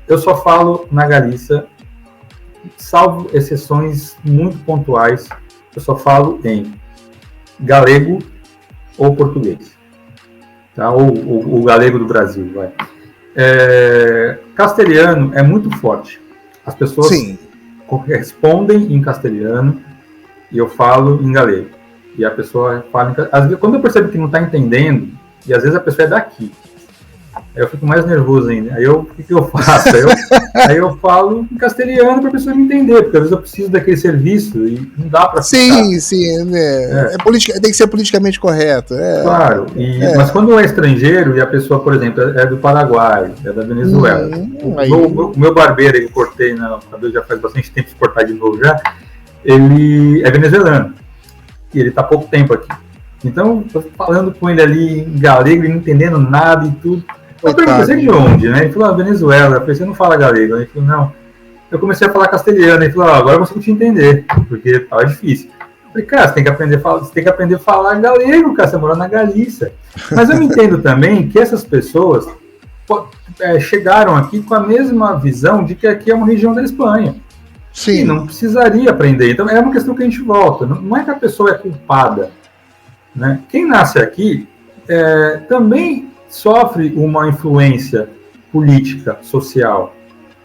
Eu só falo na Galícia, salvo exceções muito pontuais, eu só falo em galego ou português, tá? Ou o galego do Brasil, vai. Castelhano é muito forte. As pessoas Sim. respondem em castelhano e eu falo em galego. E a pessoa fala às vezes, quando eu percebo que não está entendendo, e às vezes a pessoa é daqui, aí eu fico mais nervoso ainda. Aí o que eu faço? Aí eu falo em castelhano para a pessoa me entender, porque às vezes eu preciso daquele serviço e não dá para ficar. Sim, tem que ser politicamente correto. Claro, mas quando é estrangeiro e a pessoa, por exemplo, é do Paraguai, é da Venezuela, o meu barbeiro que eu cortei na cabelo já faz bastante tempo de cortar de novo já, ele é venezuelano e ele está há pouco tempo aqui. Então, eu falando com ele ali em galego, ele não entendendo nada e tudo. Eu perguntei, você é de onde, né? Ele falou, Venezuela. Eu falei, você não fala galego? Ele falou, não. Eu comecei a falar castelhano. Ele falou, agora eu consigo te entender, porque estava difícil. Eu falei, cara, você tem que aprender a falar galego, cara, você mora na Galícia. Mas eu entendo também que essas pessoas chegaram aqui com a mesma visão de que aqui é uma região da Espanha. Sim. E não precisaria aprender. Então, é uma questão que a gente volta. Não é que a pessoa é culpada, né? Quem nasce aqui também sofre uma influência política, social,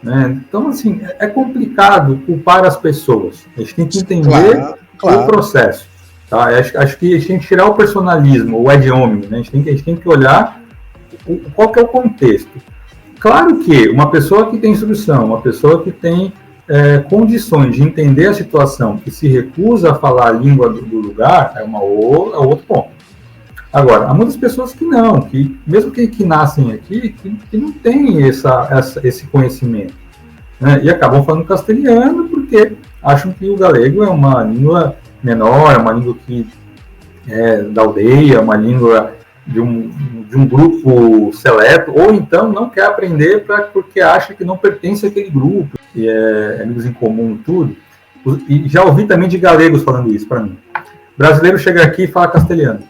né? Então, assim, é complicado culpar as pessoas. A gente tem que entender o processo. Tá? Acho que a gente tem que tirar o personalismo, o ad hominem, né? A gente tem que olhar qual que é o contexto. Claro que uma pessoa que tem instrução, uma pessoa que tem condições de entender a situação, que se recusa a falar a língua do lugar, é outro ponto. Agora, há muitas pessoas que não, que mesmo que nascem aqui, que não têm esse conhecimento, né? E acabam falando castelhano porque acham que o galego é uma língua menor, é uma língua que é da aldeia, uma língua de um grupo seleto, ou então não quer aprender porque acha que não pertence àquele grupo, que é amigos em comum e tudo. E já ouvi também de galegos falando isso para mim. Brasileiro chega aqui e fala castelhano,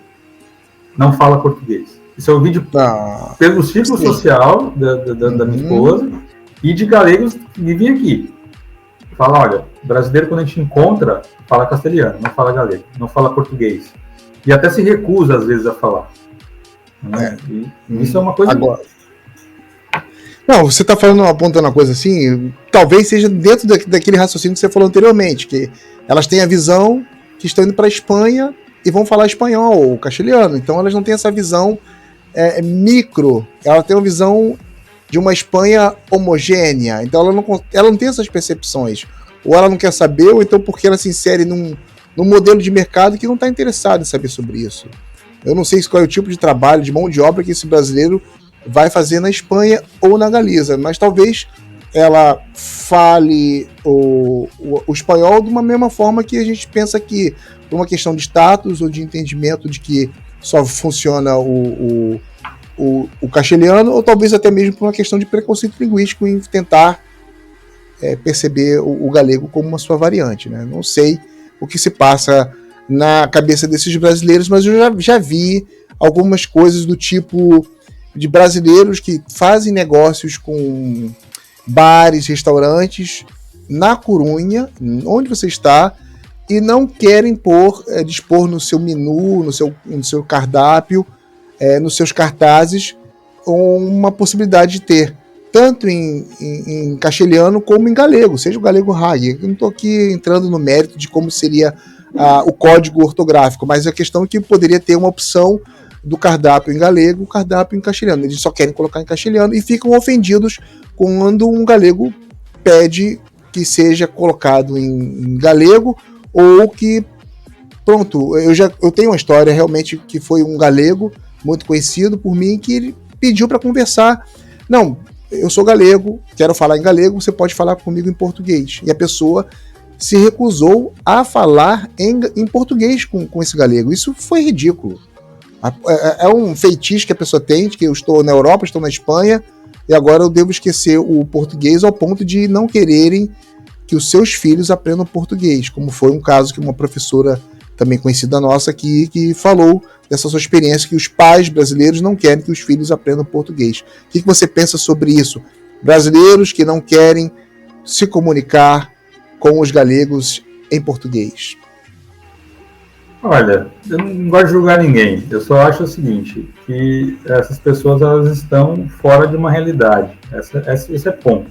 não fala português. Isso eu ouvi pelo círculo social da minha esposa e de galegos que vivem aqui. Fala, olha, brasileiro quando a gente encontra, fala castelhano, não fala galego, não fala português. E até se recusa às vezes a falar. Né? Isso é uma coisa... Agora... Não, você está apontando uma coisa assim, talvez seja dentro daquele raciocínio que você falou anteriormente, que elas têm a visão que estão indo para a Espanha e vão falar espanhol ou castelhano. Então elas não têm essa visão micro, ela tem uma visão de uma Espanha homogênea. Então ela não tem essas percepções. Ou ela não quer saber, ou então porque ela se insere num modelo de mercado que não está interessado em saber sobre isso. Eu não sei qual é o tipo de trabalho, de mão de obra que esse brasileiro vai fazer na Espanha ou na Galiza, mas talvez ela fale o espanhol de uma mesma forma que a gente pensa que, por uma questão de status ou de entendimento de que só funciona o castelhano, ou talvez até mesmo por uma questão de preconceito linguístico em tentar perceber o galego como uma sua variante, né? Não sei o que se passa na cabeça desses brasileiros, mas eu já vi algumas coisas do tipo de brasileiros que fazem negócios com bares, restaurantes na Corunha, onde você está, e não querem dispor no seu menu, no seu cardápio, nos seus cartazes, uma possibilidade de ter, tanto em castelhano como em galego, seja o galego raiz. Eu não estou aqui entrando no mérito de como seria o código ortográfico, mas a questão é que poderia ter uma opção do cardápio em galego, o cardápio em castelhano. Eles só querem colocar em castelhano e ficam ofendidos quando um galego pede que seja colocado em galego, ou que, pronto, eu tenho uma história realmente que foi um galego muito conhecido por mim, que ele pediu para conversar. Não, eu sou galego, quero falar em galego, você pode falar comigo em português. E a pessoa se recusou a falar em português com esse galego. Isso foi ridículo. É um feitiço que a pessoa tem, de que eu estou na Europa, estou na Espanha, e agora eu devo esquecer o português ao ponto de não quererem que os seus filhos aprendam português, como foi um caso que uma professora também conhecida nossa aqui, que falou dessa sua experiência, que os pais brasileiros não querem que os filhos aprendam português. O que você pensa sobre isso? brasileiros que não querem se comunicar com os galegos em português? Olha, eu não gosto de julgar ninguém. Eu só acho o seguinte, que essas pessoas elas estão fora de uma realidade. Esse é ponto.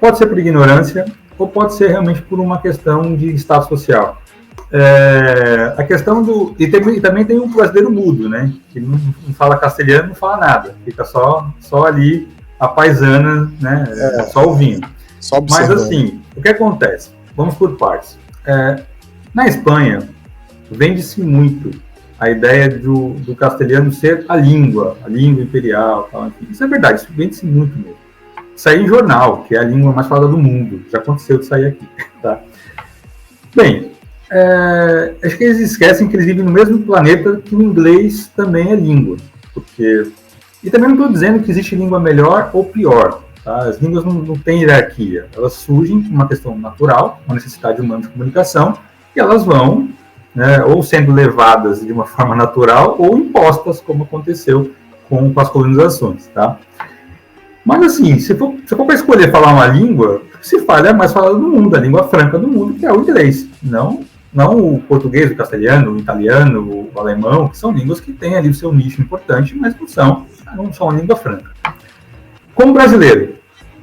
Pode ser por ignorância ou pode ser realmente por uma questão de status social. A questão do... E também tem um brasileiro mudo, né? Que não fala castelhano, não fala nada. Fica só ali a paisana, né? Só ouvindo. Só observando. Mas assim, o que acontece? Vamos por partes. Na Espanha, vende-se muito a ideia do castelhano ser a língua imperial. Tal, enfim. Isso é verdade, isso vende-se muito mesmo. Sair em jornal, que é a língua mais falada do mundo. Já aconteceu de sair aqui. Tá? Bem, acho que eles esquecem que eles vivem no mesmo planeta que o inglês também é língua. E também não estou dizendo que existe língua melhor ou pior. Tá? As línguas não têm hierarquia. Elas surgem por uma questão natural, uma necessidade humana de comunicação, e elas vão, né, ou sendo levadas de uma forma natural ou impostas, como aconteceu com as colonizações. Tá? Mas assim, se for para escolher falar uma língua, se fala é a mais falada do mundo, a língua franca do mundo, que é o inglês. Não o português, o castelhano, o italiano, o alemão, que são línguas que têm ali o seu nicho importante, mas não são a língua franca. Como brasileiro,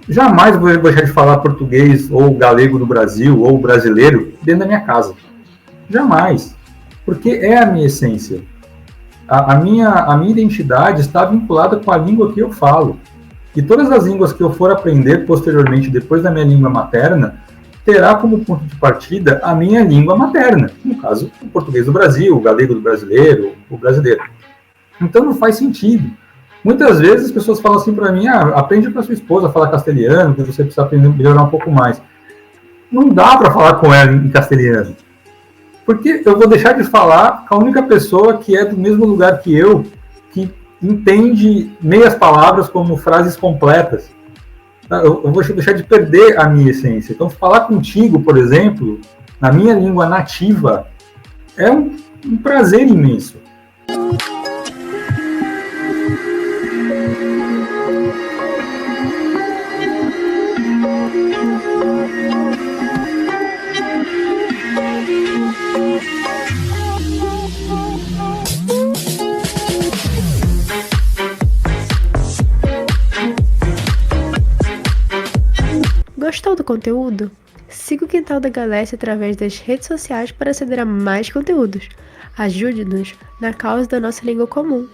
jamais vou deixar de falar português ou galego do Brasil ou brasileiro dentro da minha casa. Jamais. Porque é a minha essência. A minha identidade está vinculada com a língua que eu falo. E todas as línguas que eu for aprender posteriormente, depois da minha língua materna, terá como ponto de partida a minha língua materna. No caso, o português do Brasil, o galego do brasileiro, o brasileiro. Então não faz sentido. Muitas vezes as pessoas falam assim para mim, aprende para sua esposa a falar castelhano, que você precisa aprender a melhorar um pouco mais. Não dá para falar com ela em castelhano. Porque eu vou deixar de falar com a única pessoa que é do mesmo lugar que eu, que entende meias palavras como frases completas. Eu vou deixar de perder a minha essência. Então, falar contigo, por exemplo, na minha língua nativa, é um prazer imenso. Gostou do conteúdo? Siga o Quintal da Galécia através das redes sociais para aceder a mais conteúdos. Ajude-nos na causa da nossa língua comum.